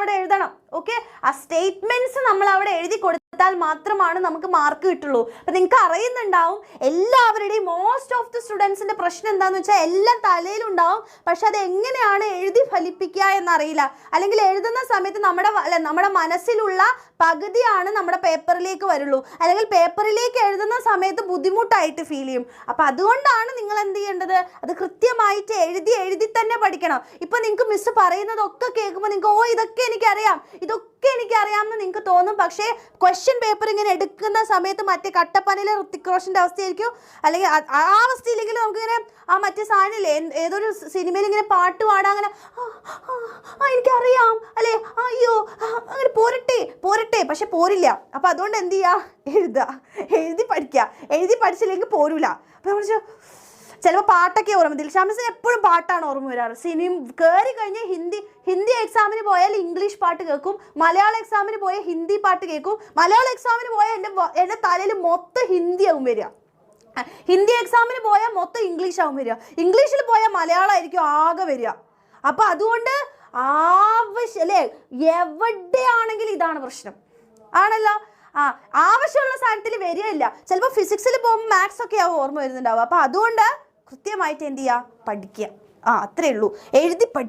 അവിടെ എഴുതണം. ഓക്കെ, ആ സ്റ്റേറ്റ്മെന്റ്സ് നമ്മൾ അവിടെ എഴുതി കൊടുത്താൽ മാത്രമാണ് നമുക്ക് മാർക്ക് കിട്ടുള്ളൂ. അപ്പൊ നിങ്ങൾക്ക് അറിയുന്നുണ്ടാവും എല്ലാവരുടെയും മോസ്റ്റ് ഓഫ് ദി സ്റ്റുഡൻസിന്റെ പ്രശ്നം എന്താണെന്ന് വെച്ചാൽ എല്ലാം തലയിലുണ്ടാവും, പക്ഷെ അത് എങ്ങനെയാണ് എഴുതി ഫലിപ്പിക്കുക എന്നറിയില്ല. അല്ലെങ്കിൽ എഴുതുന്ന സമയത്ത് നമ്മുടെ മനസ്സിലുള്ള പകുതിയാണ് നമ്മുടെ പേപ്പറിലേക്ക് വരുള്ളൂ, അല്ലെങ്കിൽ പേപ്പറിലേക്ക് എഴുതുന്ന സമയത്ത് ബുദ്ധിമുട്ടായിട്ട് ഫീൽ ചെയ്യും. അപ്പൊ അതുകൊണ്ടാണ് നിങ്ങൾ എന്ത് ചെയ്യേണ്ടത്, അത് കൃത്യമായിട്ട് എഴുതി തന്നെ പഠിക്കണം. ഇപ്പൊ നിങ്ങൾക്ക് മിസ് പറയുന്നതൊക്കെ കേൾക്കുമ്പോൾ നിങ്ങൾക്ക് ഇതൊക്കെ എനിക്കറിയാമെന്ന് നിങ്ങൾക്ക് തോന്നും. പക്ഷേ ക്വസ്റ്റ്യൻ പേപ്പർ ഇങ്ങനെ എടുക്കുന്ന സമയത്ത് മറ്റേ കട്ടപ്പനയിലെ ഋത്തിക് റോഷന്റെ അവസ്ഥയായിരിക്കും, അല്ലെങ്കിൽ ആ അവസ്ഥയിലെങ്കിലും നമുക്കിങ്ങനെ ആ മറ്റേ സാധനമില്ലേ, ഏതൊരു സിനിമയിൽ ഇങ്ങനെ പാട്ട് പാടാൻ അങ്ങനെ എനിക്കറിയാം അല്ലേ, അയ്യോ അങ്ങനെ പോരട്ടെ, പക്ഷെ പോരില്ല. അപ്പൊ അതുകൊണ്ട് എന്ത് ചെയ്യുക, എഴുതി പഠിച്ചില്ലെങ്കിൽ പോരൂല. അപ്പൊ നമ്മൾ ചിലപ്പോൾ പാട്ടൊക്കെ ഓർമ്മ, ദിൽഷാമിസിന് എപ്പോഴും പാട്ടാണ് ഓർമ്മ വരാറ്. സിനിമ കയറി കഴിഞ്ഞാൽ ഹിന്ദി എക്സാമിന് പോയാൽ ഇംഗ്ലീഷ് പാട്ട് കേൾക്കും, മലയാളം എക്സാമിന് പോയാൽ ഹിന്ദി പാട്ട് കേൾക്കും, മലയാളം എക്സാമിന് പോയാൽ എൻ്റെ തലയിൽ മൊത്തം ഹിന്ദിയാവും വരിക, ഹിന്ദി എക്സാമിന് പോയാൽ മൊത്തം ഇംഗ്ലീഷ് ആവും വരിക, ഇംഗ്ലീഷിൽ പോയാൽ മലയാളം ആയിരിക്കും ആകെ വരിക. അപ്പം അതുകൊണ്ട് അല്ലേ, എവിടെയാണെങ്കിലും ഇതാണ് പ്രശ്നം ആണല്ലോ. ആവശ്യമുള്ള സാധനത്തിൽ വരികയില്ല. ചിലപ്പോൾ ഫിസിക്സിൽ പോകുമ്പോൾ മാത്സ് ഒക്കെ ആവും ഓർമ്മ വരുന്നുണ്ടാവും. അപ്പം അതുകൊണ്ട് കൃത്യമായിട്ട് എന്ത് ചെയ്യുക, പഠിക്കുക. അത്രേ ഉള്ളൂ, എഴുതി